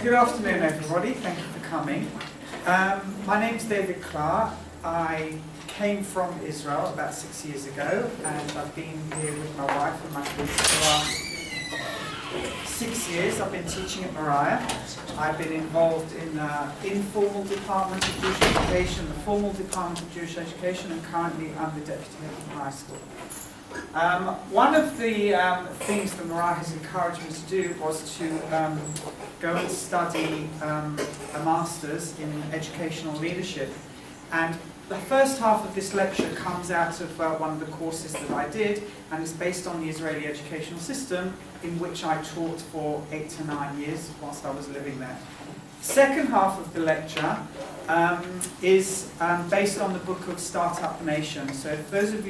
Good afternoon, everybody. Thank you for coming. My name's David Klahr. I came from Israel about 6 years ago, and I've been here with my wife and my kids for the last 6 years. I've been teaching at Moriah. I've been involved in the informal department of Jewish education, the formal department of Jewish education, and currently I'm the deputy head of high school. One of the things that Moriah has encouraged me to do was to go and study a master's in educational leadership. And the first half of this lecture comes out of one of the courses that I did, and is based on the Israeli educational system, in which I taught for 8 to 9 years whilst I was living there. Second half of the lecture is based on the book of Startup Nation. So if those of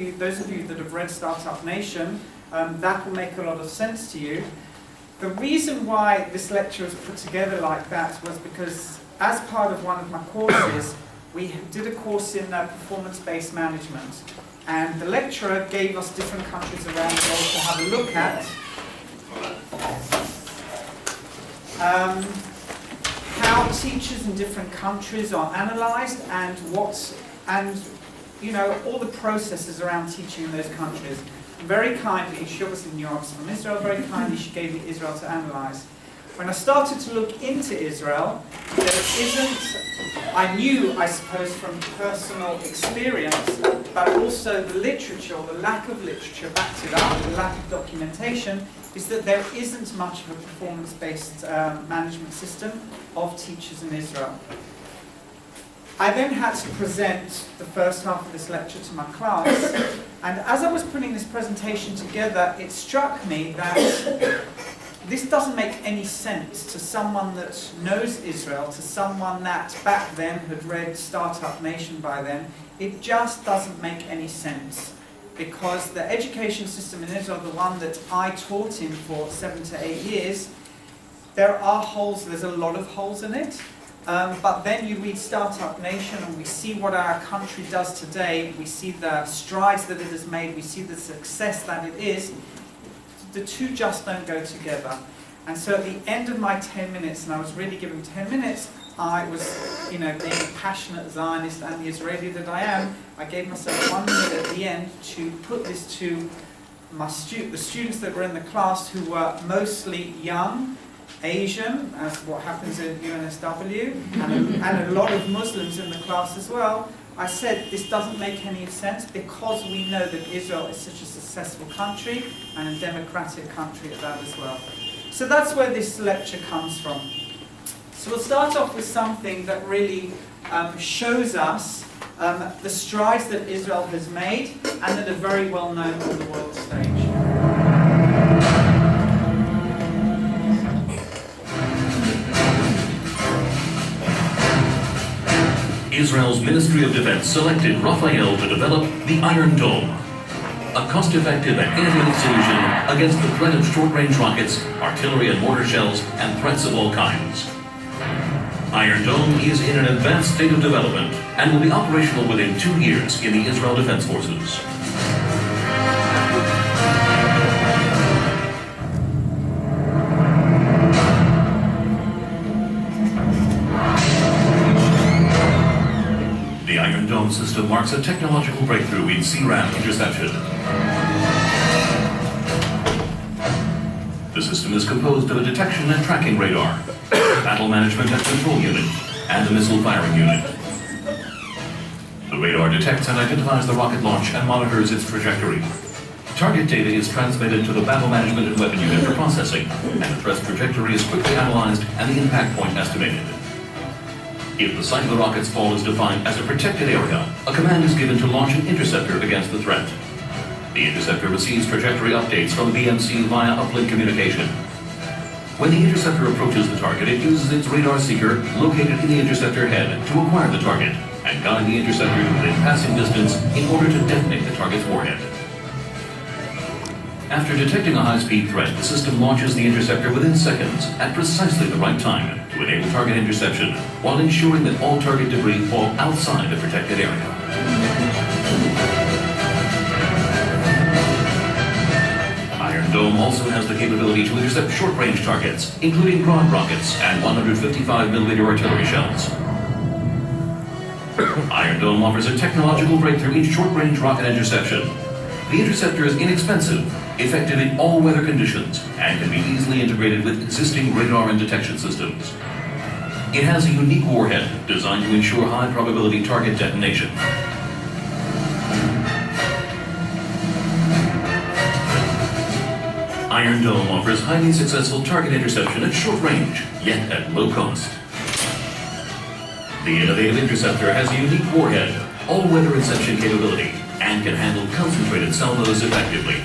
you that have read Startup Nation, that will make a lot of sense to you. The reason why this lecture was put together like that was because, as part of one of my courses, we did a course in performance-based management, and the lecturer gave us different countries around the world to have a look at. How teachers in different countries are analysed, and all the processes around teaching in those countries. Very kindly, she obviously knew I was from Israel, very kindly she gave me Israel to analyse. When I started to look into Israel, I knew, I suppose, from personal experience, but also the literature, or the lack of literature backed it up, the lack of documentation, is that there isn't much of a performance-based management system of teachers in Israel. I then had to present the first half of this lecture to my class, and as I was putting this presentation together, it struck me that this doesn't make any sense to someone that knows Israel, to someone that back then had read Startup Nation by then. It just doesn't make any sense, because the education system in Israel, the one that I taught in for 7 to 8 years, there are holes, there's a lot of holes in it. But then you read Startup Nation and we see what our country does today, we see the strides that it has made, we see the success that it is. The two just don't go together. And so at the end of my 10 minutes, and I was really given 10 minutes, I was, being a passionate Zionist and the Israeli that I am, I gave myself 1 minute at the end to put this to the students that were in the class, who were mostly young, Asian, as what happens at UNSW, and a lot of Muslims in the class as well. I said, this doesn't make any sense, because we know that Israel is such a successful country, and a democratic country at that as well. So that's where this lecture comes from. So we'll start off with something that really shows us the strides that Israel has made, and that are very well known on the world stage. Israel's Ministry of Defense selected Raphael to develop the Iron Dome, a cost-effective and innovative solution against the threat of short-range rockets, artillery and mortar shells, and threats of all kinds. Iron Dome is in an advanced state of development and will be operational within 2 years in the Israel Defense Forces. The Iron Dome system marks a technological breakthrough in CRAM interception. The system is composed of a detection and tracking radar, battle management and control unit, and a missile firing unit. The radar detects and identifies the rocket launch and monitors its trajectory. Target data is transmitted to the battle management and weapon unit for processing, and the threat's trajectory is quickly analyzed and the impact point estimated. If the site of the rocket's fall is defined as a protected area, a command is given to launch an interceptor against the threat. The interceptor receives trajectory updates from the BMC via uplink communication. When the interceptor approaches the target, it uses its radar seeker located in the interceptor head to acquire the target and guide the interceptor to within passing distance in order to detonate the target's warhead. After detecting a high-speed threat, the system launches the interceptor within seconds at precisely the right time to enable target interception, while ensuring that all target debris fall outside the protected area. Iron Iron Dome also has the capability to intercept short-range targets, including broad rockets and 155mm artillery shells. Iron Dome offers a technological breakthrough in short-range rocket interception. The interceptor is inexpensive, effective in all weather conditions, and can be easily integrated with existing radar and detection systems. It has a unique warhead designed to ensure high probability target detonation. Iron Dome offers highly successful target interception at short range, yet at low cost. The innovative interceptor has a unique warhead, all-weather inception capability, and can handle concentrated salvos effectively.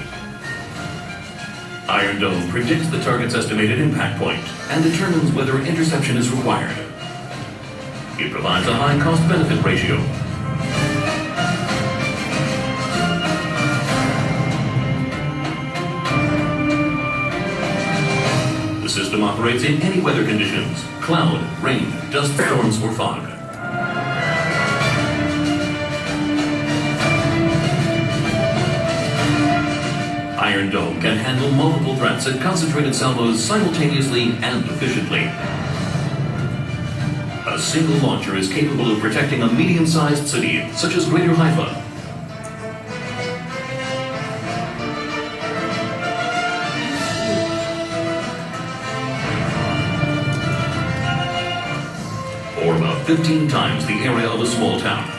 Iron Dome predicts the target's estimated impact point and determines whether interception is required. It provides a high cost-benefit ratio. The system operates in any weather conditions: cloud, rain, dust storms, or fog. Iron Dome can handle multiple threats and concentrated salvos simultaneously and efficiently. A single launcher is capable of protecting a medium-sized city, such as Greater Haifa. Or about 15 times the area of a small town.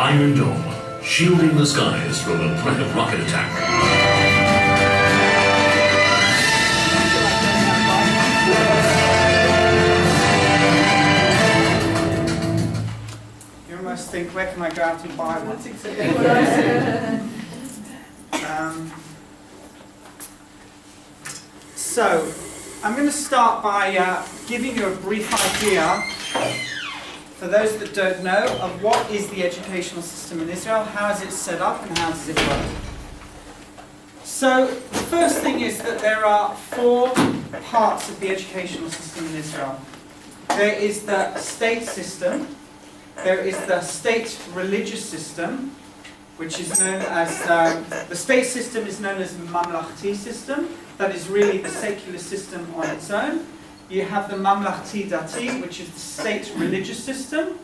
Iron Dome, shielding the skies from the threat of rocket attack. You almost think, where can I go out and buy one? So, I'm going to start by giving you a brief idea, for those that don't know, of what is the educational system in Israel, how is it set up, and how does it work. So, the first thing is that there are 4 parts of the educational system in Israel. There is the state system, there is the state religious system, which is known as, the state system is known as the Mamlachti system, that is really the secular system on its own. You have the Mamlachti Dati, which is the state religious system.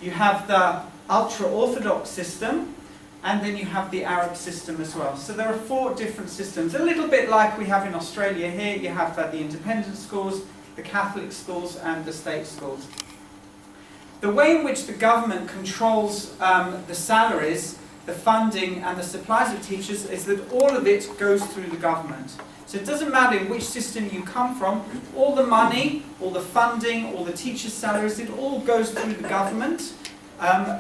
You have the ultra-Orthodox system, and then you have the Arab system as well. So there are 4 different systems, a little bit like we have in Australia here. You have the independent schools, the Catholic schools, and the state schools. The way in which the government controls the salaries, the funding, and the supplies of teachers is that all of it goes through the government. So it doesn't matter in which system you come from, all the money, all the funding, all the teachers' salaries, it all goes through the government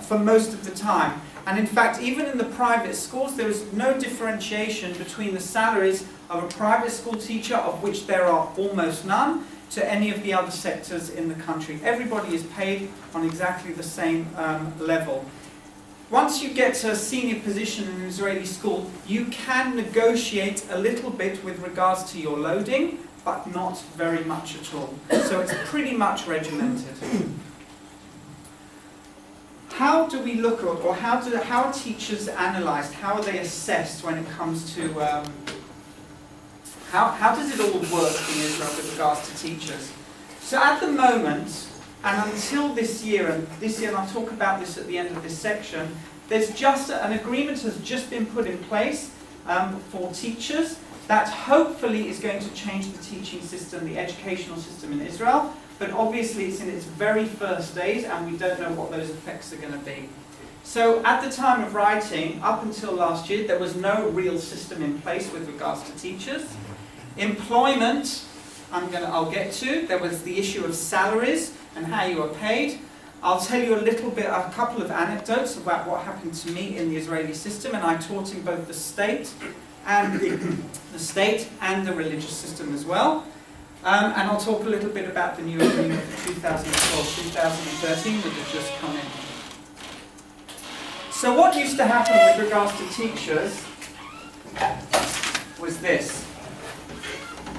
for most of the time. And in fact, even in the private schools, there is no differentiation between the salaries of a private school teacher, of which there are almost none, to any of the other sectors in the country. Everybody is paid on exactly the same level. Once you get to a senior position in an Israeli school, you can negotiate a little bit with regards to your loading, but not very much at all. So it's pretty much regimented. How do we look at, or how are teachers analysed? How are they assessed when it comes to, how does it all work in Israel with regards to teachers? So at the moment, and until this year, and I'll talk about this at the end of this section, there's just an agreement has just been put in place for teachers that hopefully is going to change the teaching system, the educational system in Israel, but obviously it's in its very first days and we don't know what those effects are going to be. So at the time of writing, up until last year, there was no real system in place with regards to teachers. Employment, I'll get to. There was the issue of salaries and how you are paid. I'll tell you a couple of anecdotes about what happened to me in the Israeli system, and I taught in both the state and the religious system as well. And I'll talk a little bit about the new agreement for 2012-2013 that has just come in. So what used to happen with regards to teachers was this.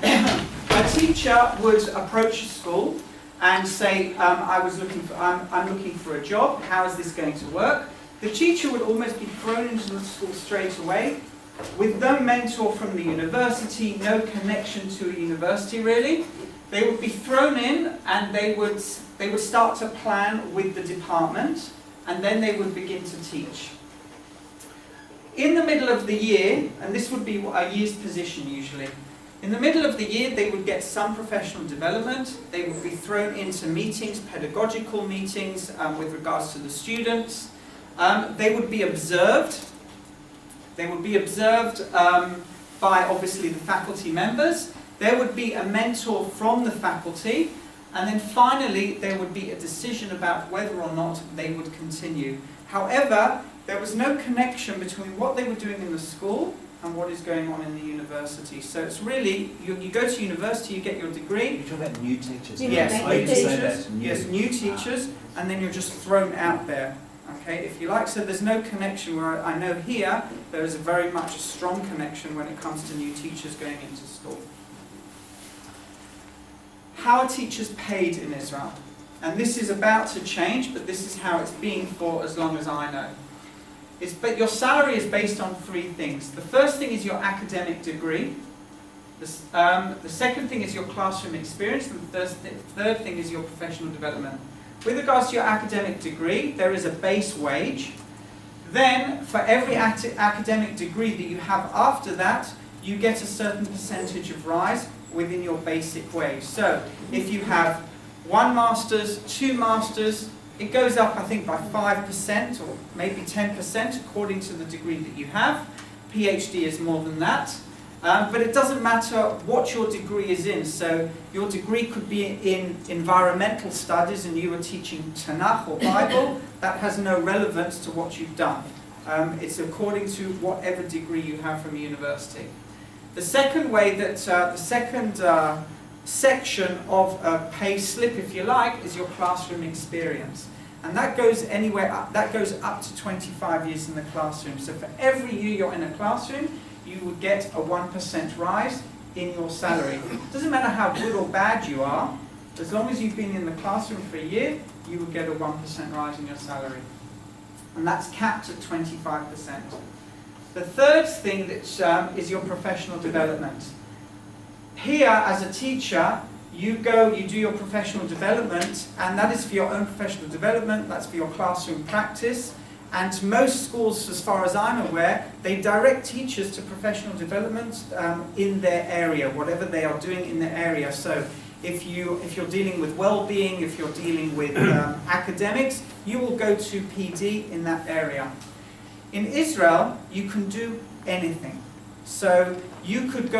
A teacher would approach a school and say, I'm looking for a job, how is this going to work? the teacher would almost be thrown into the school straight away, with no mentor from the university, no connection to a university really. They would be thrown in and they would start to plan with the department, and then they would begin to teach. In the middle of the year, and this would be a year's position usually, in the middle of the year they would get some professional development. They would be thrown into meetings, pedagogical meetings with regards to the students. They would be observed. They would be observed by obviously the faculty members. There would be a mentor from the faculty, and then finally there would be a decision about whether or not they would continue. However, there was no connection between what they were doing in the school and what is going on in the university. So it's really, you go to university, you get your degree. You're talking about new teachers? Yes, new teachers. Yes, new teachers, and then you're just thrown out there. Okay, if you like. So there's no connection, where I know here there is very much a strong connection when it comes to new teachers going into school. How are teachers paid in Israel? And this is about to change, but this is how it's been for as long as I know. But your salary is based on three things. The first thing is your academic degree. The second thing is your classroom experience. And the third thing is your professional development. With regards to your academic degree, there is a base wage. Then, for every academic degree that you have after that, you get a certain percentage of rise within your basic wage. So, if you have 1 master's, 2 masters, it goes up, I think, by 5% or maybe 10% according to the degree that you have. PhD is more than that. But it doesn't matter what your degree is in. So your degree could be in environmental studies and you are teaching Tanakh or Bible. That has no relevance to what you've done. It's according to whatever degree you have from university. The second way that, the second section of a pay slip, if you like, is your classroom experience. And that goes anywhere up, that goes up to 25 years in the classroom. So for every year you're in a classroom, you would get a 1% rise in your salary. It doesn't matter how good or bad you are, as long as you've been in the classroom for a year, you will get a 1% rise in your salary. And that's capped at 25%. The third thing that is your professional development. Here, as a teacher, you do your professional development, and that is for your own professional development, that's for your classroom practice. And most schools, as far as I'm aware, they direct teachers to professional development in their area, whatever they are doing in their area. So if you're dealing with well-being, if you're dealing with academics, you will go to PD in that area. In Israel, you can do anything. So you could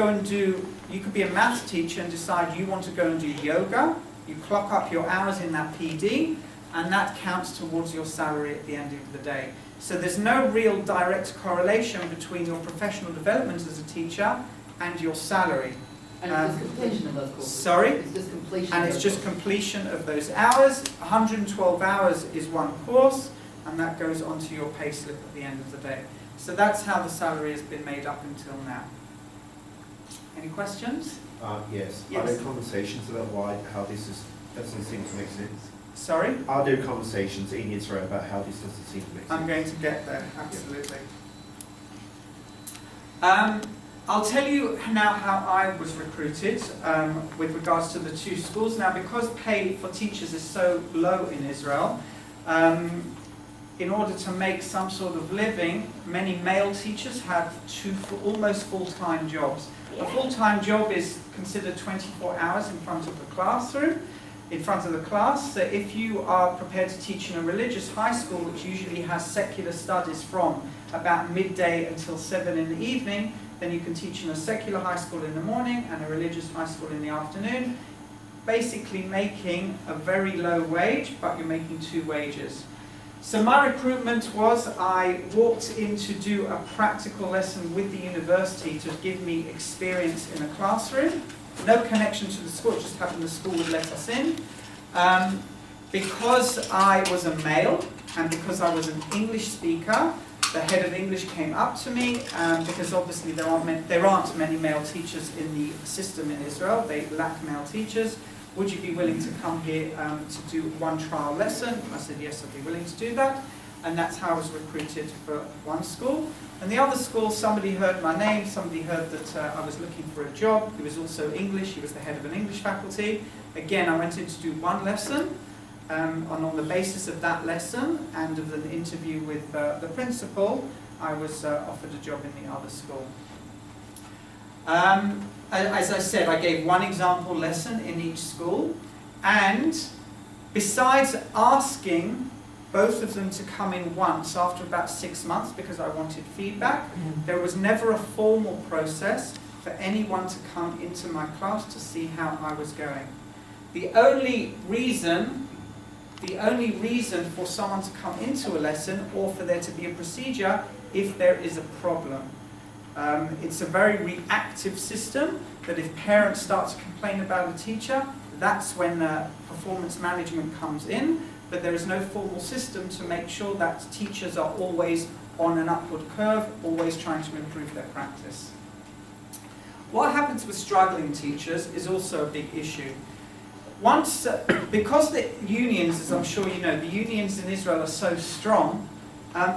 be a maths teacher and decide you want to go and do yoga. You clock up your hours in that PD, and that counts towards your salary at the end of the day. So there's no real direct correlation between your professional development as a teacher and your salary. And it's just completion of those courses. Sorry? It's just completion. And it's just completion of those hours. 112 hours is one course, and that goes onto your pay slip at the end of the day. So that's how the salary has been made up until now. Any questions? Yes. Yes. Are there conversations about how this doesn't seem to make sense? Sorry? Are there conversations in Israel about how this doesn't seem to make sense? I'm going to get there, absolutely. I'll tell you now how I was recruited with regards to the 2 schools. Now, because pay for teachers is so low in Israel, in order to make some sort of living, many male teachers have 2 almost full-time jobs. A full-time job is considered 24 hours in front of the classroom, in front of the class. So if you are prepared to teach in a religious high school, which usually has secular studies from about midday until 7 in the evening, then you can teach in a secular high school in the morning and a religious high school in the afternoon, basically making a very low wage, but you're making 2 wages. So my recruitment was, I walked in to do a practical lesson with the university to give me experience in a classroom. No connection to the school, it just happened the school would let us in. Because I was a male and because I was an English speaker, the head of English came up to me, because obviously there aren't many male teachers in the system in Israel, they lack male teachers. Would you be willing to come here to do 1 trial lesson? I said, yes, I'd be willing to do that. and that's how I was recruited for one school. And the other school, somebody heard my name, somebody heard that I was looking for a job. He was also English, he was the head of an English faculty. Again, I went in to do one lesson, and on the basis of that lesson and of an interview with the principal, I was offered a job in the other school. As I said, I gave one example lesson in each school, and besides asking both of them to come in once after about 6 months because I wanted feedback, there was never a formal process for anyone to come into my class to see how I was going. The only reason for someone to come into a lesson or for there to be a procedure if there is a problem. It's a very reactive system that if parents start to complain about a teacher, that's when performance management comes in, but there is no formal system to make sure that teachers are always on an upward curve, always trying to improve their practice. What happens with struggling teachers is also a big issue. Once, because the unions, as I'm sure you know, the unions in Israel are so strong,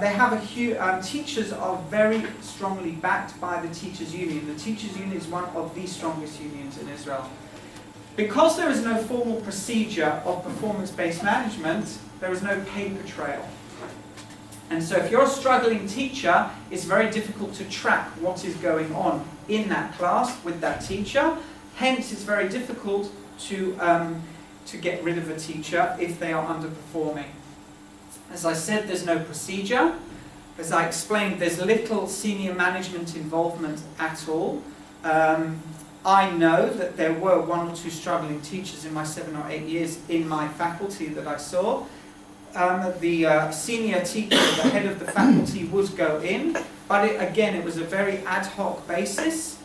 they have a huge, teachers are very strongly backed by the teachers' union. The teachers' union is one of the strongest unions in Israel. Because there is no formal procedure of performance-based management, there is no paper trail. And so if you're a struggling teacher, it's very difficult to track what is going on in that class with that teacher. Hence, it's very difficult to get rid of a teacher if they are underperforming. As I said, there's no procedure. As I explained, there's little senior management involvement at all. I know that there were 1 or 2 struggling teachers in my 7 or 8 years in my faculty that I saw. The senior teacher, the head of the faculty, would go in, but again, it was a very ad hoc basis.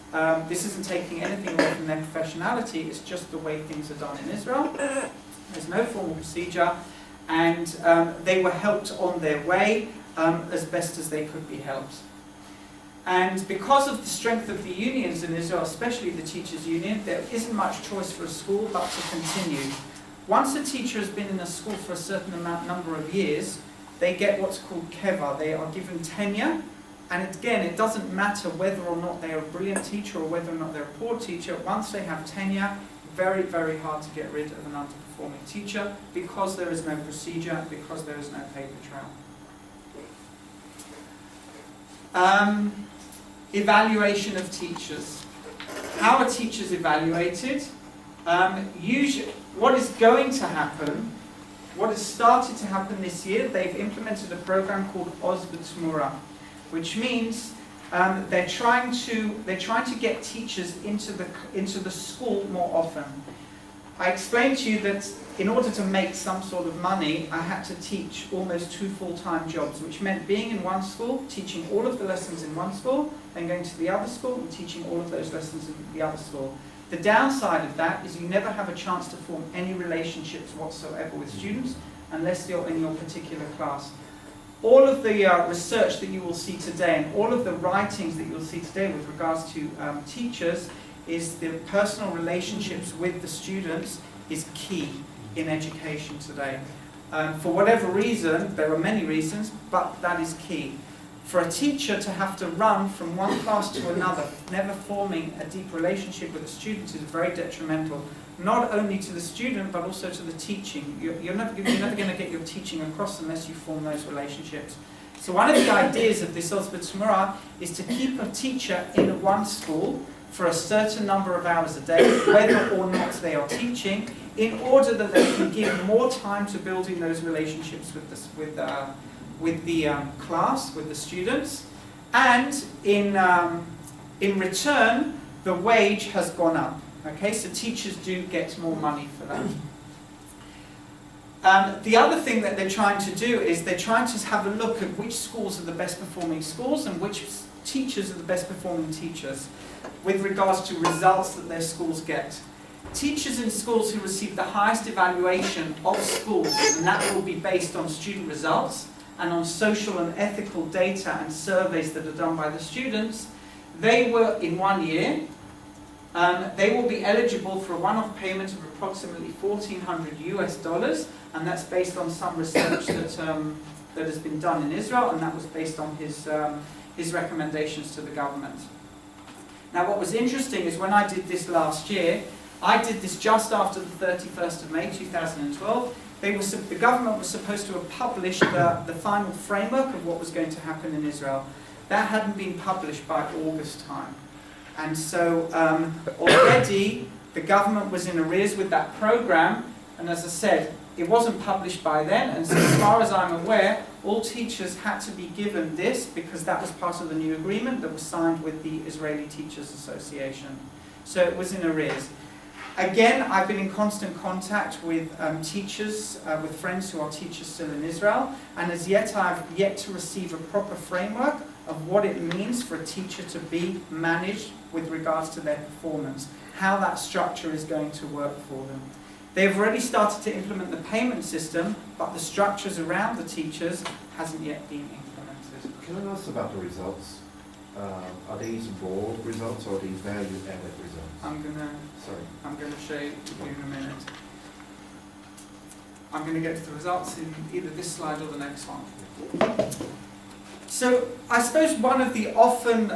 This isn't taking anything away from their professionality, it's just the way things are done in Israel. There's no formal procedure, and they were helped on their way as best as they could be helped. And because of the strength of the unions in Israel, especially the teachers' union, there isn't much choice for a school but to continue. Once a teacher has been in a school for a certain number of years, they get what's called keva. They are given tenure, and again, it doesn't matter whether or not they're a brilliant teacher or whether or not they're a poor teacher. Once they have tenure, very, very hard to get rid of an underperforming teacher because there is no procedure, because there is no paper trail. Evaluation of teachers. How are teachers evaluated? Usually, what is going to happen, what has started to happen this year, they've implemented a program called Oz b'Tmura, which means they're trying to get teachers into the school more often. I explained to you that in order to make some sort of money, I had to teach almost 2 full-time jobs, which meant being in one school, teaching all of the lessons in one school, then going to the other school and teaching all of those lessons in the other school. The downside of that is you never have a chance to form any relationships whatsoever with students unless you're in your particular class. All of the research that you will see today and all of the writings that you will see today with regards to teachers is the personal relationships with the students is key in education today. For whatever reason, there are many reasons, but that is key. For a teacher to have to run from one class to another, never forming a deep relationship with a student is very detrimental, not only to the student, but also to the teaching. You're never going to get your teaching across unless you form those relationships. So one of the ideas of this Oz b'Tmura is to keep a teacher in one school for a certain number of hours a day, whether or not they are teaching, in order that they can give more time to building those relationships with the class, with the students, and in return, the wage has gone up. Okay, so teachers do get more money for that. The other thing that they're trying to do is they're trying to have a look at which schools are the best performing schools and which teachers are the best performing teachers with regards to results that their schools get. Teachers in schools who receive the highest evaluation of schools, and that will be based on student results and on social and ethical data and surveys that are done by the students, they were, in 1 year, they will be eligible for a one-off payment of approximately $1,400 US, and that's based on some research that that has been done in Israel, and that was based on his recommendations to the government. Now what was interesting is when I did this last year, I did this just after the 31st of May 2012. The government was supposed to have published the final framework of what was going to happen in Israel. That hadn't been published by August time. And so already the government was in arrears with that program, and as I said, it wasn't published by then, and so as far as I'm aware, all teachers had to be given this because that was part of the new agreement that was signed with the Israeli Teachers Association. So it was in arrears. Again, I've been in constant contact with teachers, with friends who are teachers still in Israel, and as yet I've yet to receive a proper framework of what it means for a teacher to be managed with regards to their performance, how that structure is going to work for them. They've already started to implement the payment system, but the structures around the teachers hasn't yet been implemented. Can I ask about the results? Are these raw results or are these value-added results? I'm going to show you in a minute. I'm going to get to the results in either this slide or the next one. So I suppose one of the often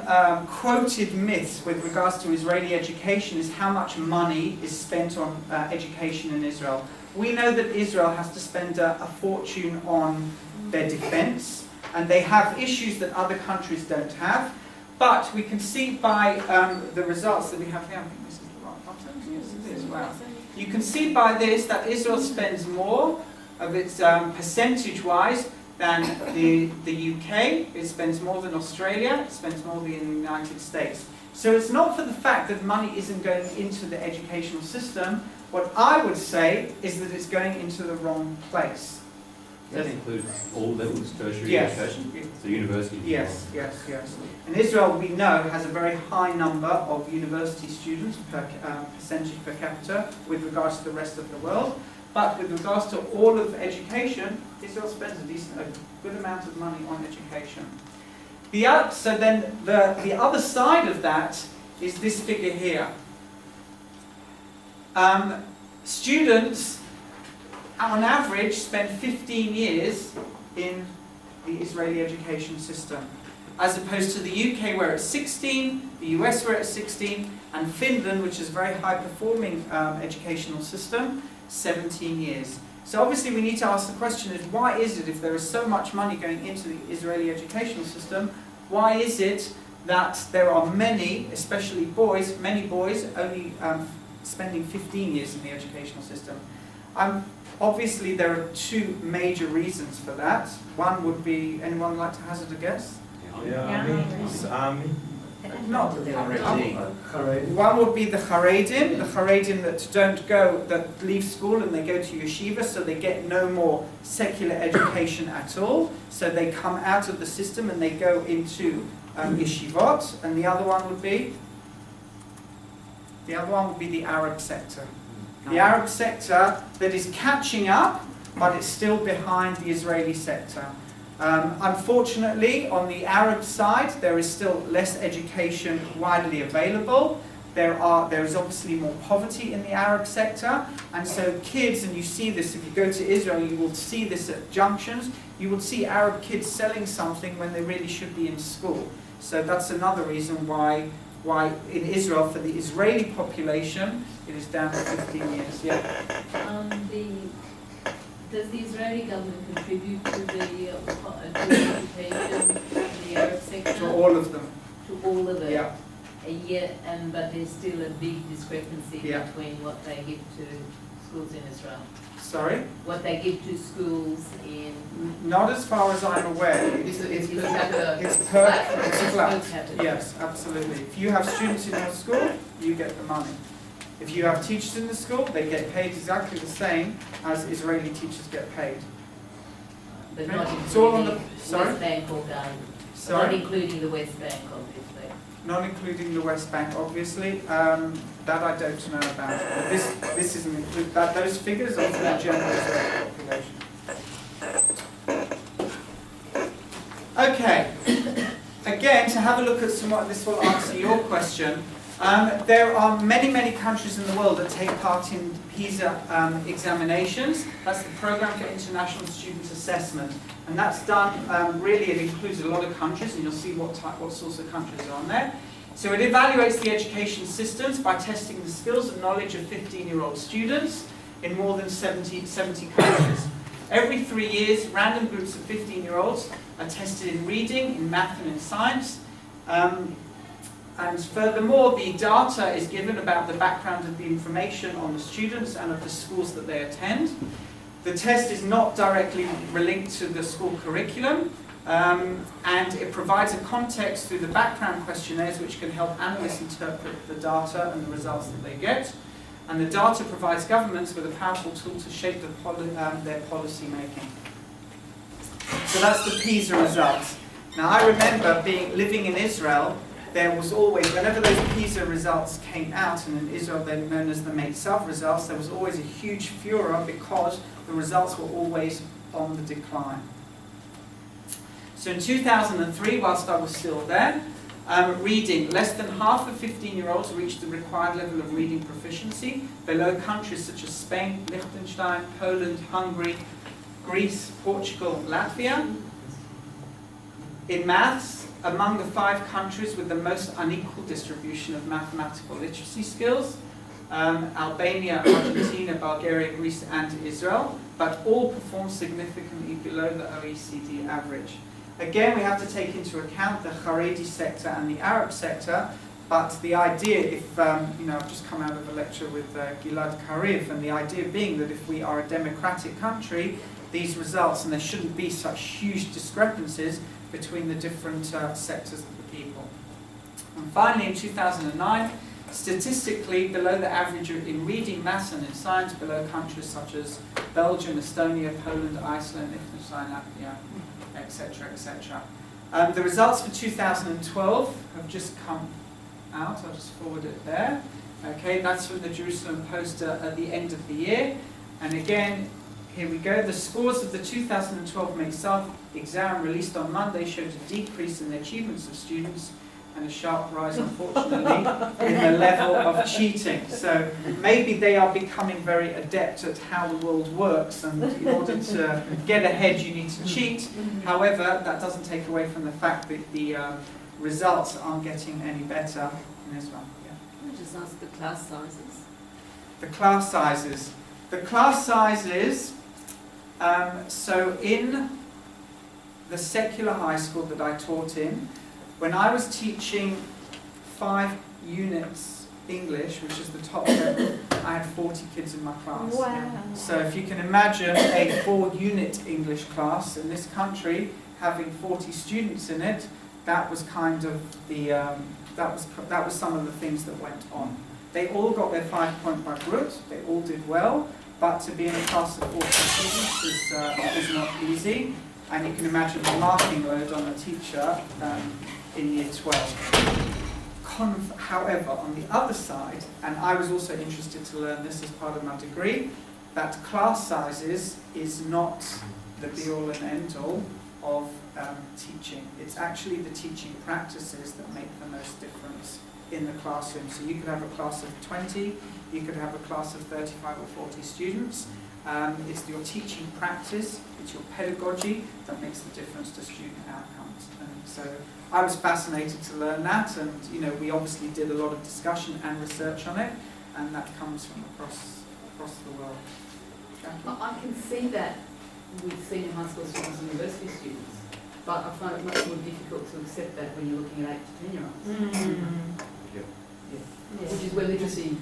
quoted myths with regards to Israeli education is how much money is spent on education in Israel. We know that Israel has to spend a fortune on their defense, and they have issues that other countries don't have. But we can see by the results that we have here, I think this is the right button, yes it is, wow. You can see by this that Israel spends more of its percentage-wise than the UK, it spends more than Australia, it spends more than the United States. So it's not for the fact that money isn't going into the educational system. What I would say is that it's going into the wrong place. That includes all levels, tertiary Yes. education, so university. Yes. And Israel, we know, has a very high number of university students per percentage per capita with regards to the rest of the world. But with regards to all of education, Israel spends a good amount of money on education. So then the other side of that is this figure here. Students, on average, spend 15 years in the Israeli education system, as opposed to the UK where it's 16, the US where it's 16, and Finland, which is a very high-performing educational system, 17 years. So obviously we need to ask the question is, why is it, if there is so much money going into the Israeli educational system, why is it that there are many, especially boys, many boys only spending 15 years in the educational system? Obviously there are two major reasons for that. One would be, anyone like to hazard a guess? Not one would be the Haredim that don't go, that leave school and they go to yeshiva, so they get no more secular education at all. So they come out of the system and they go into yeshivot. And the other one would be the Arab sector. The Arab sector that is catching up, but it's still behind the Israeli sector. Unfortunately, on the Arab side, there is still less education widely available. There is obviously more poverty in the Arab sector, and so kids, and you see this if you go to Israel, you will see this at junctions, you will see Arab kids selling something when they really should be in school. So that's another reason why in Israel, for the Israeli population, it is down to 15 years. Yeah. Does the Israeli government contribute to the education in the Arab sector? To all of them. To all of it? Yeah. But there's still a big discrepancy Yeah. between what they give to schools in Israel. Sorry? What they give to schools in... Not as far as I'm aware. It's flat. Yes, absolutely. If you have students in your school, you get the money. If you have teachers in the school, they get paid exactly the same as Israeli teachers get paid. But not It's all on the, including sorry? West Bank or Gaza. Sorry? Not including the West Bank, obviously. Not including the West Bank, obviously. That I don't know about. But this isn't included. Those figures are for the general Israeli population. Okay. Again, to have a look at this will answer your question. There are many, many countries in the world that take part in PISA examinations. That's the Programme for International Student Assessment. And that's done, really it includes a lot of countries, and you'll see what sorts of countries are on there. So it evaluates the education systems by testing the skills and knowledge of 15-year-old students in more than 70 countries. Every 3 years, random groups of 15-year-olds are tested in reading, in math and in science. And furthermore, the data is given about the background of the information on the students and of the schools that they attend. The test is not directly linked to the school curriculum, and it provides a context through the background questionnaires which can help analysts interpret the data and the results that they get. And the data provides governments with a powerful tool to shape their policy making. So that's the PISA results. Now I remember living in Israel. There was always, whenever those PISA results came out, and in Israel they're known as the Meitzav results, there was always a huge furor because the results were always on the decline. So in 2003, whilst I was still there, reading, less than half of 15-year-olds reached the required level of reading proficiency, below countries such as Spain, Liechtenstein, Poland, Hungary, Greece, Portugal, Latvia. In maths, among the 5 countries with the most unequal distribution of mathematical literacy skills, Albania, Argentina, Bulgaria, Greece and Israel, but all perform significantly below the OECD average. Again, we have to take into account the Haredi sector and the Arab sector, but the idea, if, I've just come out of a lecture with Gilad Karif, and the idea being that if we are a democratic country, these results, and there shouldn't be such huge discrepancies between the different sectors of the people. And finally, in 2009, statistically below the average in reading, maths and in science, below countries such as Belgium, Estonia, Poland, Iceland, Liechtenstein, Latvia, etc., etc. The results for 2012 have just come out. I'll just forward it there. Okay, that's from the Jerusalem Post at the end of the year. And again, here we go. The scores of the 2012 Meitzav exam released on Monday showed a decrease in the achievements of students and a sharp rise, unfortunately, in the level of cheating. So maybe they are becoming very adept at how the world works, and in order to get ahead you need to cheat. However, that doesn't take away from the fact that the results aren't getting any better in Israel. Yeah. Can I just ask the class sizes? The class sizes. The class sizes, so in the secular high school that I taught in, when I was teaching 5 units English, which is the top level, I had 40 kids in my class. Wow. So if you can imagine a 4-unit English class in this country having 40 students in it, that was kind of the that was some of the things that went on. They all got their 5-point bagrut, they all did well, but to be in a class of 40 students is not easy, and you can imagine the marking load on a teacher in year 12. However, on the other side, and I was also interested to learn this as part of my degree, that class sizes is not the be-all and end-all of teaching. It's actually the teaching practices that make the most difference in the classroom. So you could have a class of 20, you could have a class of 35 or 40 students. It's your teaching practice, it's your pedagogy that makes the difference to student outcomes. And so I was fascinated to learn that, and we obviously did a lot of discussion and research on it, and that comes from across the world. Jackie? I can see that with senior high school students and university students, but I find it much more difficult to accept that when you're looking at 8 to 10-year-olds. Yes. Which is where literacy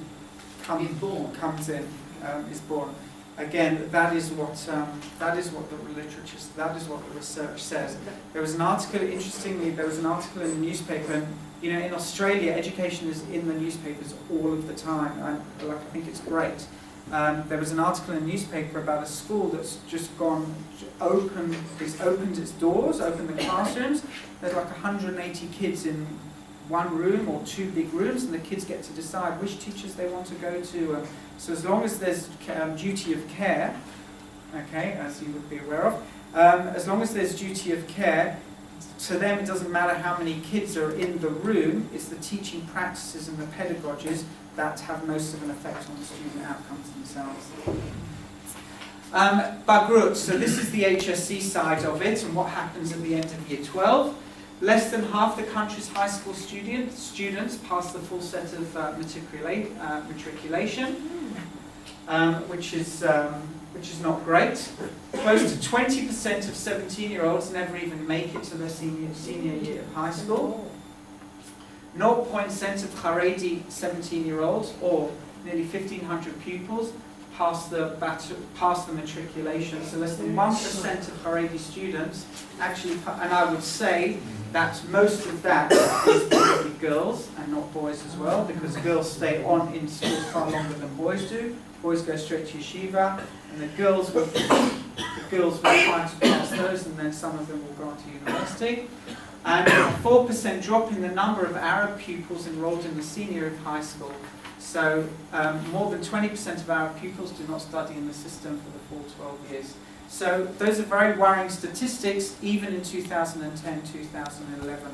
is born. Comes in, is born. Again, that is what the literature, that is what the research says. There was an article, interestingly, there was an article in the newspaper, and in Australia, education is in the newspapers all of the time. I think it's great. There was an article in the newspaper about a school that's just opened its doors, opened the classrooms. There's like 180 kids in one room or 2 big rooms, and the kids get to decide which teachers they want to go to. So as long as there's duty of care, okay, as you would be aware of, as long as there's duty of care, to them, it doesn't matter how many kids are in the room, it's the teaching practices and the pedagogies that have most of an effect on the student outcomes themselves. Bagrut, so this is the HSC side of it, and what happens at the end of year 12. Less than half the country's high school students pass the full set of matriculation, which is not great. Close to 20% of 17-year-olds never even make it to their senior year of high school. 0.% of Haredi 17-year-olds, or nearly 1,500 pupils, pass the matriculation. So less than 1% of Haredi students actually, and I would say that most of that is probably girls and not boys as well, because girls stay on in school far longer than boys do. Boys go straight to yeshiva, and the girls will try to pass those, and then some of them will go on to university. And a 4% drop in the number of Arab pupils enrolled in the senior year of high school. So more than 20% of Arab pupils do not study in the system for the full 12 years. So those are very worrying statistics, even in 2010, 2011.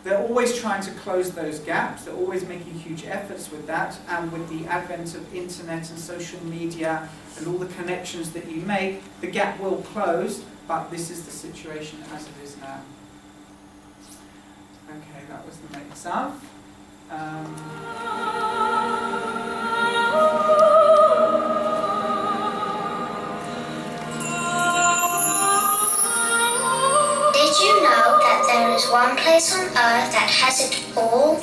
They're always trying to close those gaps. They're always making huge efforts with that. And with the advent of internet and social media and all the connections that you make, the gap will close, but this is the situation as it is now. Okay, that was the next up. Did you know that there is one place on earth that has it all?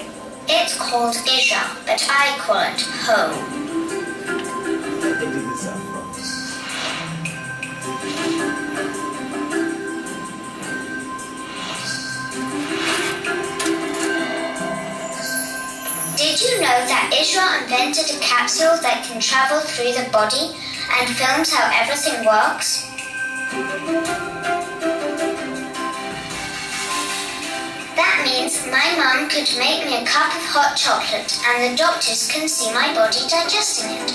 It's called Israel, but I call it home. Did you know that Israel invented a capsule that can travel through the body and films how everything works? That means my mum could make me a cup of hot chocolate and the doctors can see my body digesting it.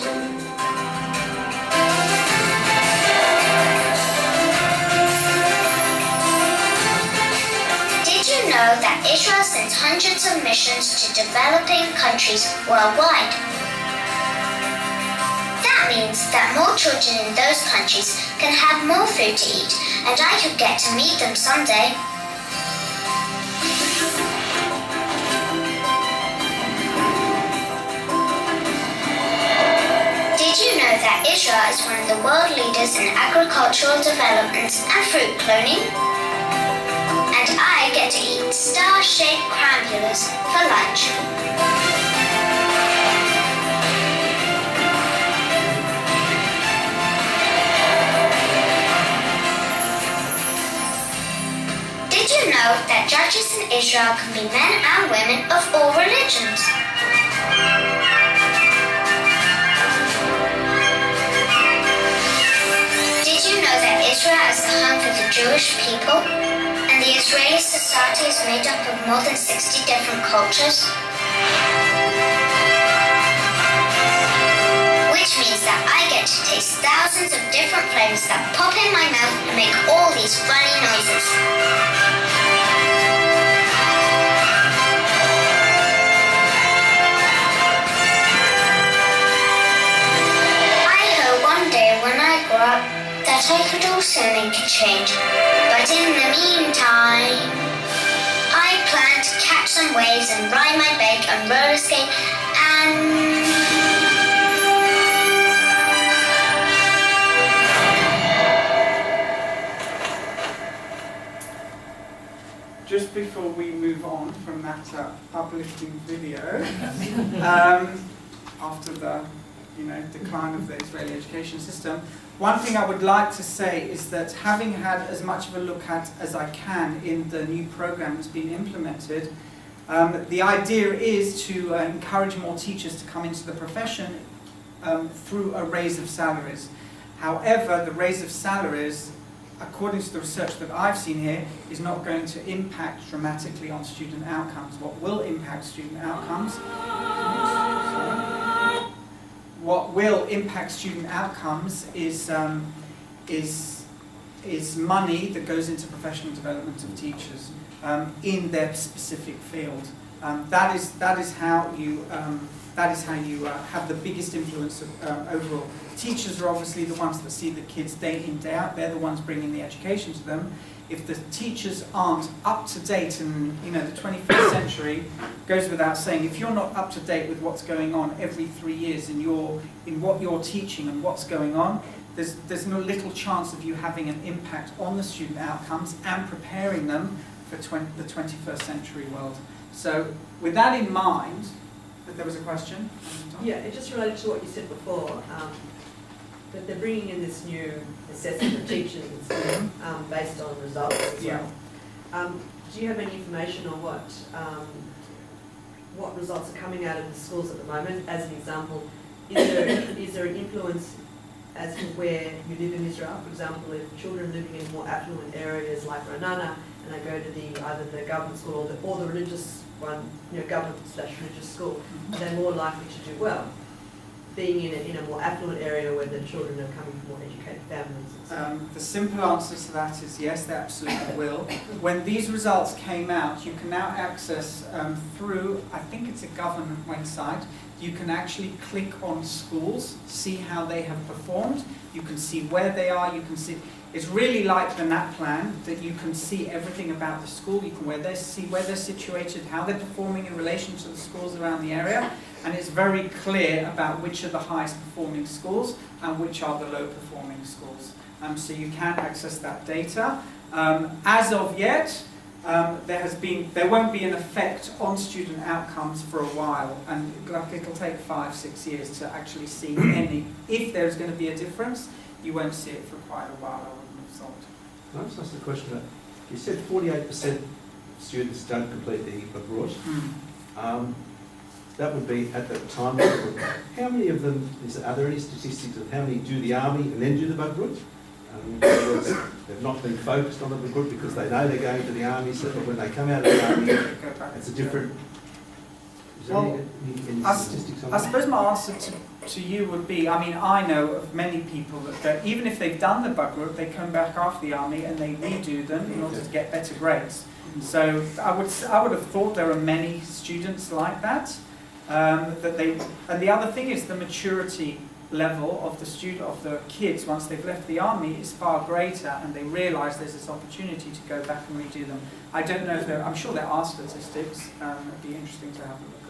Did you know that Israel sends hundreds of missions to developing countries worldwide? That means that more children in those countries can have more food to eat, and I could get to meet them someday. Did you know that Israel is one of the world leaders in agricultural development and fruit cloning? And I get to eat star-shaped crambulas for lunch. Did you know that judges in Israel can be men and women of all religions? Did you know that Israel is the home for the Jewish people? And the Israeli society is made up of more than 60 different cultures? Which means that I get to taste thousands of different flavors that pop in my mouth and make all these funny noises. I hope one day when I grow up that I could also make a change. But in the meantime, I plan to catch some waves and ride my bike and roller skate and... Just before we move on from that uplifting video, after the decline of the Israeli education system, one thing I would like to say is that having had as much of a look at as I can in the new program that's been implemented, the idea is to encourage more teachers to come into the profession through a raise of salaries. However, the raise of salaries, according to the research that I've seen here, is not going to impact dramatically on student outcomes. What will impact student outcomes is money that goes into professional development of teachers in their specific field. That is how you have the biggest influence overall. Teachers are obviously the ones that see the kids day in, day out. They're the ones bringing the education to them. If the teachers aren't up to date, and the 21st century goes without saying, if you're not up to date with what's going on every 3 years in what you're teaching and what's going on, there's no little chance of you having an impact on the student outcomes and preparing them for the 21st century world. So with that in mind, there was a question? Yeah, it just related to what you said before, that they're bringing in this new assessment of teachers based on results as well. Do you have any information on what results are coming out of the schools at the moment? As an example, is there an influence as to where you live in Israel? For example, if children living in more affluent areas like Ranana, and they go to either the government school or the religious one, government/religious school, are they more likely to do well? Being in a more affluent area where the children are coming from more educated families? The simple answer to that is yes, they absolutely will. When these results came out, you can now access through, I think it's a government website, you can actually click on schools, see how they have performed, you can see where they are, you can see, it's really like the NAT plan, that you can see everything about the school, you can see where they're situated, how they're performing in relation to the schools around the area, and it's very clear about which are the highest performing schools and which are the low performing schools. So you can access that data. As of yet, there won't be an effect on student outcomes for a while, and it'll take 5-6 years to actually see any. If there's going to be a difference, you won't see it for quite a while, I wouldn't have thought. Can I just ask the question? You said 48% of students don't complete the Bagrut. That would be at the time of the Bagrut. How many of them, are there any statistics of how many do the army and then do the Bagrut? They've not been focused on the Bagrut because they know they're going to the army, so that when they come out of the army, it's a different... Is there any statistics on that? I suppose my answer to you would be, I know of many people that even if they've done the Bagrut, they come back after the army and they redo them in order to get better grades. So I would have thought there are many students like that. And the other thing is the maturity level of the kids once they've left the army is far greater, and they realise there's this opportunity to go back and redo them. I don't know if I'm sure there are statistics. It'd be interesting to have a look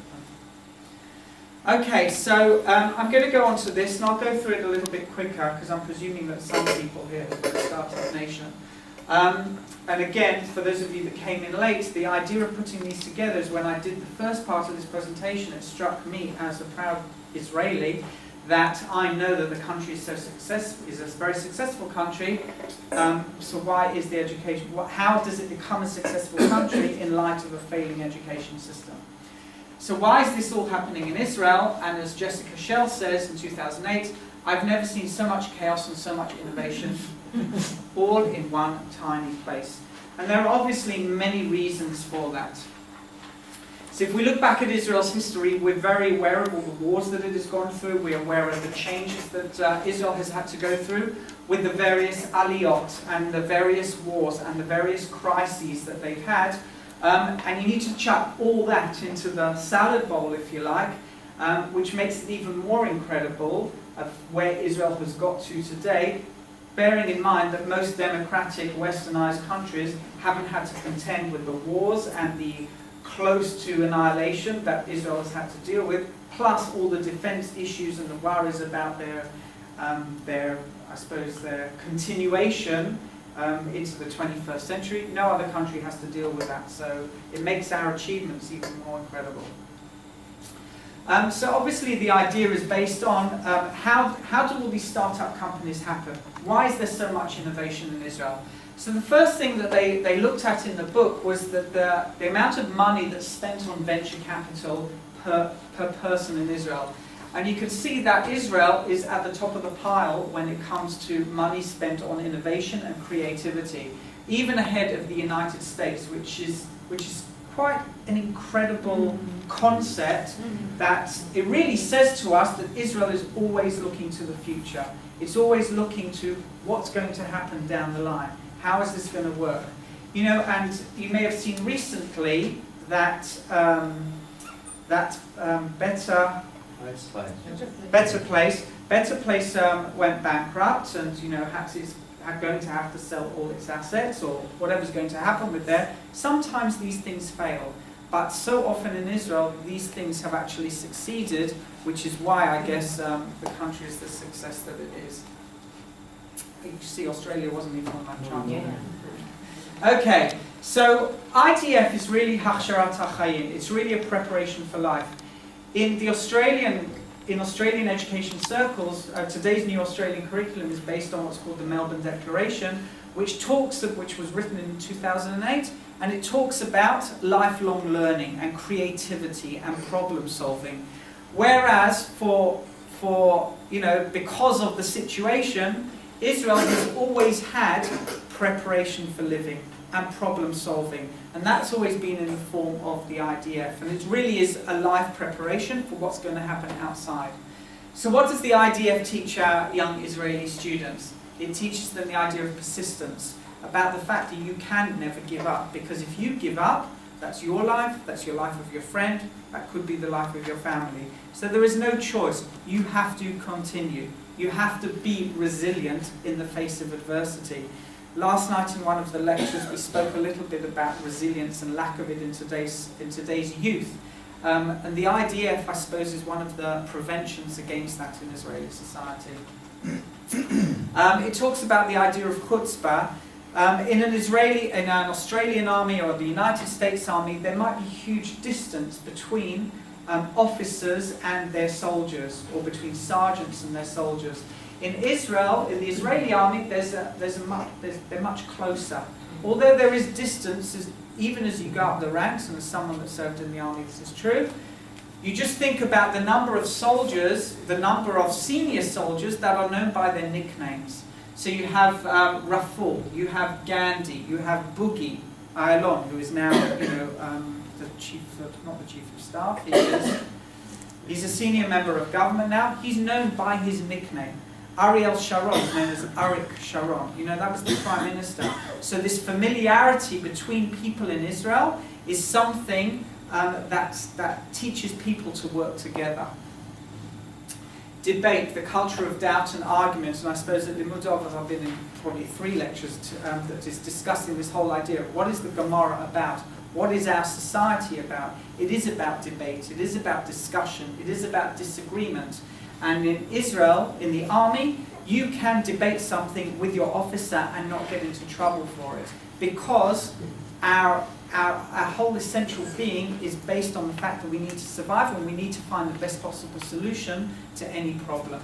at them. Okay, so I'm going to go on to this, and I'll go through it a little bit quicker because I'm presuming that some people here have been Startup Nation. And again, for those of you that came in late, the idea of putting these together is when I did the first part of this presentation, it struck me as a proud Israeli that I know that the country is so successful, is a very successful country. So why is the education? How does it become a successful country in light of a failing education system? So why is this all happening in Israel? And as Jessica Schell says in 2008, I've never seen so much chaos and so much innovation all in one tiny place. And there are obviously many reasons for that. So if we look back at Israel's history, we're very aware of all the wars that it has gone through. We're aware of the changes that Israel has had to go through with the various Aliyot and the various wars and the various crises that they've had. And you need to chuck all that into the salad bowl, if you like, which makes it even more incredible of where Israel has got to today, bearing in mind that most democratic westernized countries haven't had to contend with the wars and the close to annihilation that Israel has had to deal with, plus all the defense issues and the worries about their continuation into the 21st century. No other country has to deal with that, so it makes our achievements even more incredible. So obviously the idea is based on how do all these startup companies happen? Why is there so much innovation in Israel? So the first thing that they looked at in the book was that the amount of money that's spent on venture capital per person in Israel. And you can see that Israel is at the top of the pile when it comes to money spent on innovation and creativity, even ahead of the United States, which is quite an incredible concept that it really says to us that Israel is always looking to the future. It's always looking to what's going to happen down the line. How is this going to work? You know, and you may have seen recently that Better Place went bankrupt, and you know is going to have to sell all its assets, or whatever's going to happen with there. Sometimes these things fail, but so often in Israel these things have actually succeeded, which is why I guess the country is the success that it is. You see, Australia wasn't even on that chart. Yeah. Okay, so IDF is really Hachsharat HaChayim. It's really a preparation for life. In Australian education circles, today's new Australian curriculum is based on what's called the Melbourne Declaration, which was written in 2008, and it talks about lifelong learning and creativity and problem solving. Whereas for you know, because of the situation, Israel has always had preparation for living and problem solving, and that's always been in the form of the IDF, and it really is a life preparation for what's going to happen outside. So what does the IDF teach our young Israeli students? It teaches them the idea of persistence, about the fact that you can never give up, because if you give up, that's your life of your friend, that could be the life of your family. So there is no choice. You have to continue. You have to be resilient in the face of adversity. Last night in one of the lectures we spoke a little bit about resilience and lack of it in today's youth. And the IDF, I suppose, is one of the preventions against that in Israeli society. It talks about the idea of chutzpah. In an Australian army or the United States Army, there might be huge distance between officers and their soldiers, or between sergeants and their soldiers. In Israel, in the Israeli army, they're much closer. Although there is distance, even as you go up the ranks, and as someone that served in the army, this is true, you just think about the number of soldiers, the number of senior soldiers that are known by their nicknames. So you have Raful, you have Gandhi, you have Boogie Ayalon, who is now, you know, not the chief of staff. He's a senior member of government now. He's known by his nickname. Ariel Sharon is known as Arik Sharon. You know, that was the prime minister. So this familiarity between people in Israel is something that teaches people to work together. Debate, the culture of doubt and argument, and I suppose at Limmud Oz I've been in probably 3 lectures that is discussing this whole idea of what is the Gemara about? What is our society about? It is about debate, it is about discussion, it is about disagreement. And in Israel, in the army, you can debate something with your officer and not get into trouble for it, because our whole essential being is based on the fact that we need to survive and we need to find the best possible solution to any problem.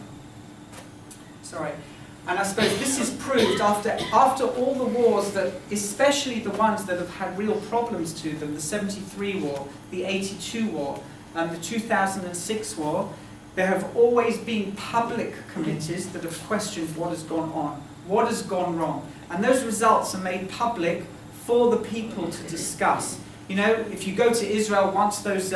Sorry. And I suppose this is proved after all the wars, that especially the ones that have had real problems to them, the 73 war, the 82 war, and the 2006 war, there have always been public committees that have questioned what has gone on, what has gone wrong. And those results are made public for the people to discuss. You know, if you go to Israel, once those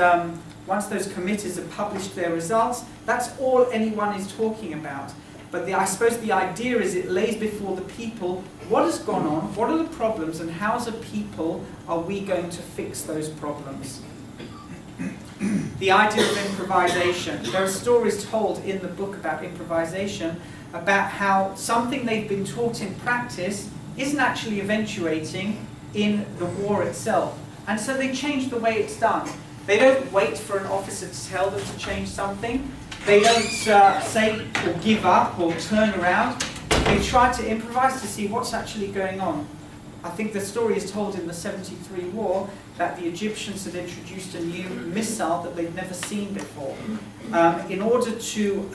committees have published their results, that's all anyone is talking about. But I suppose the idea is it lays before the people what has gone on, what are the problems, and how as a people are we going to fix those problems. The idea of improvisation. There are stories told in the book about improvisation, about how something they've been taught in practice isn't actually eventuating in the war itself. And so they change the way it's done. They don't wait for an officer to tell them to change something. They don't say or give up or turn around. They try to improvise to see what's actually going on. I think the story is told in the 73 war that the Egyptians had introduced a new missile that they'd never seen before. In order to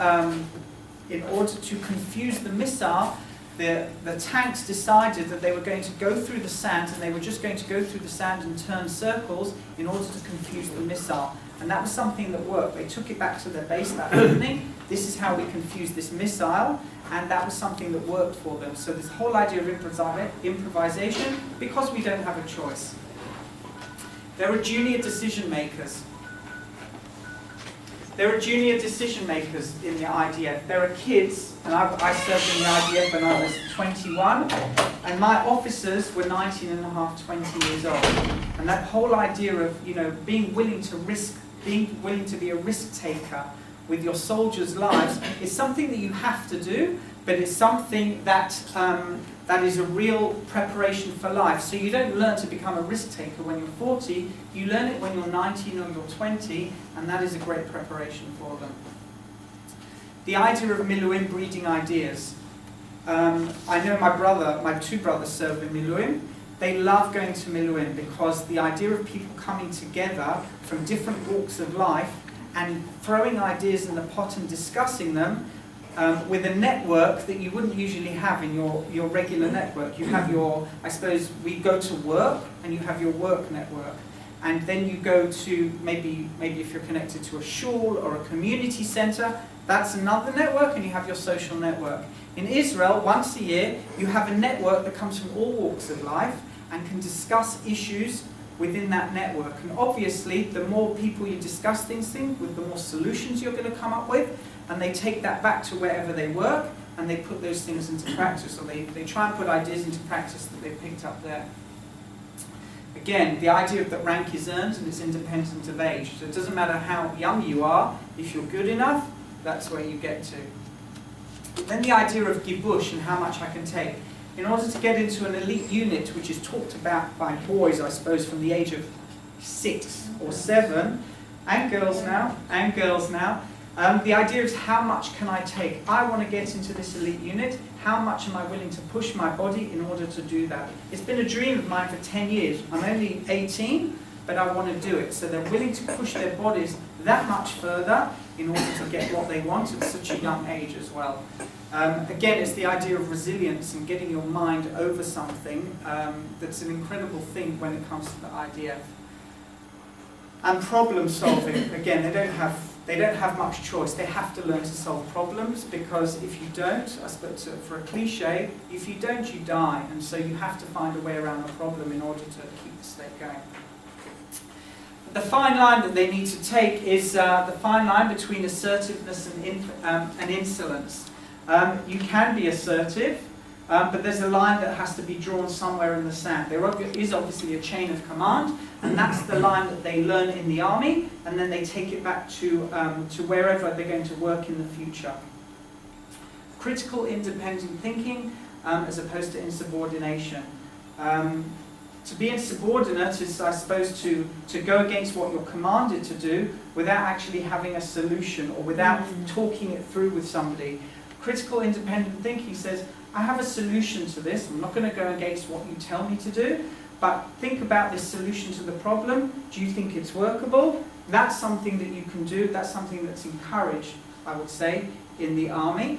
confuse the missile, the tanks decided that they were going to go through the sand, and they were just going to go through the sand and turn circles in order to confuse the missile. And that was something that worked. They took it back to their base that evening. This is how we confuse this missile, and that was something that worked for them. So this whole idea of improvisation, because we don't have a choice. There are junior decision makers. There are junior decision makers in the IDF. There are kids, and I served in the IDF when I was 21, and my officers were 19 and a half, 20 years old. And that whole idea of, you know, being willing to be a risk taker with your soldiers' lives is something that you have to do, but it's something that that is a real preparation for life. So you don't learn to become a risk taker when you're 40, you learn it when you're 19 or you're 20, and that is a great preparation for them. The idea of Miluim breeding ideas. I know my two brothers serve in Miluim. They love going to Miluim because the idea of people coming together from different walks of life and throwing ideas in the pot and discussing them with a network that you wouldn't usually have in your regular network. You have your, I suppose, we go to work and you have your work network. And then you go to, maybe if you're connected to a shul or a community center, that's another network, and you have your social network. In Israel, once a year, you have a network that comes from all walks of life and can discuss issues within that network. And obviously, the more people you discuss things with, the more solutions you're going to come up with, and they take that back to wherever they work, and they put those things into practice, or they try and put ideas into practice that they've picked up there. Again, the idea that rank is earned and it's independent of age. So it doesn't matter how young you are, if you're good enough, that's where you get to. Then the idea of gibush and how much I can take. In order to get into an elite unit, which is talked about by boys, I suppose, from the age of 6 or 7, and girls now, the idea is how much can I take? I want to get into this elite unit. How much am I willing to push my body in order to do that? It's been a dream of mine for 10 years. I'm only 18, but I want to do it. So they're willing to push their bodies that much further in order to get what they want at such a young age as well. Again, it's the idea of resilience and getting your mind over something that's an incredible thing when it comes to the IDF. And problem solving, again, they don't have much choice. They have to learn to solve problems, because if you don't, I suppose for a cliche, if you don't, you die. And so you have to find a way around the problem in order to keep the state going. The fine line that they need to take is the fine line between assertiveness and insolence. You can be assertive, but there's a line that has to be drawn somewhere in the sand. There is obviously a chain of command, and that's the line that they learn in the army, and then they take it back to wherever they're going to work in the future. Critical independent thinking as opposed to insubordination. To be insubordinate is, I suppose, to go against what you're commanded to do without actually having a solution or without talking it through with somebody. Critical independent thinking says, I have a solution to this. I'm not going to go against what you tell me to do, but think about this solution to the problem. Do you think it's workable? That's something that you can do. That's something that's encouraged, I would say, in the army.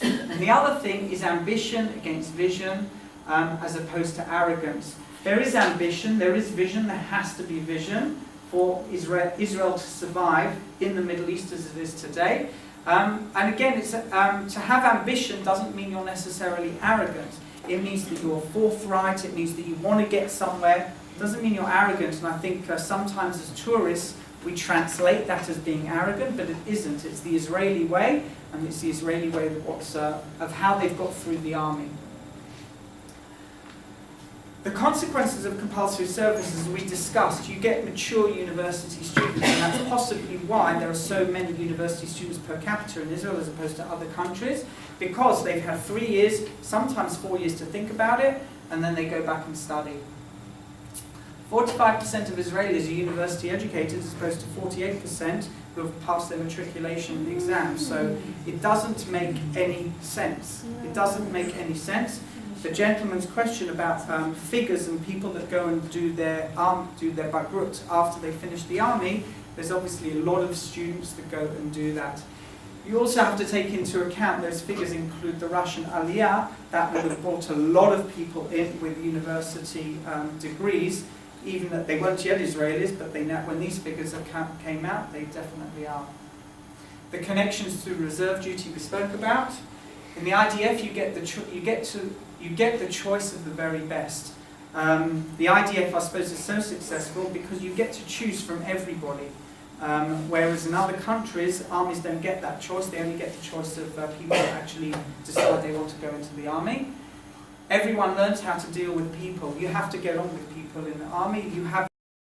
And the other thing is ambition against vision, as opposed to arrogance. There is ambition, there is vision, there has to be vision for Israel to survive in the Middle East as it is today. And again, it's, to have ambition doesn't mean you're necessarily arrogant. It means that you're forthright, it means that you want to get somewhere. It doesn't mean you're arrogant, and I think sometimes as tourists we translate that as being arrogant, but it isn't. It's the Israeli way, and it's the Israeli way of how they've got through the army. The consequences of compulsory service, as we discussed, you get mature university students, and that's possibly why there are so many university students per capita in Israel as opposed to other countries, because they've had 3 years, sometimes 4 years to think about it, and then they go back and study. 45% of Israelis are university educated as opposed to 48% who have passed their matriculation exam. So it doesn't make any sense. It doesn't make any sense. The gentleman's question about figures and people that go and do their bagrut after they finish the army, there's obviously a lot of students that go and do that. You also have to take into account those figures include the Russian Aliyah, that would have brought a lot of people in with university degrees, even that they weren't yet Israelis, but when these figures came out, they definitely are. The connections through reserve duty we spoke about. In the IDF, you get the choice of the very best. The IDF, I suppose, is so successful because you get to choose from everybody. Whereas in other countries, armies don't get that choice. They only get the choice of people that actually decide they want to go into the army. Everyone learns how to deal with people. You have to get on with people in the army. You have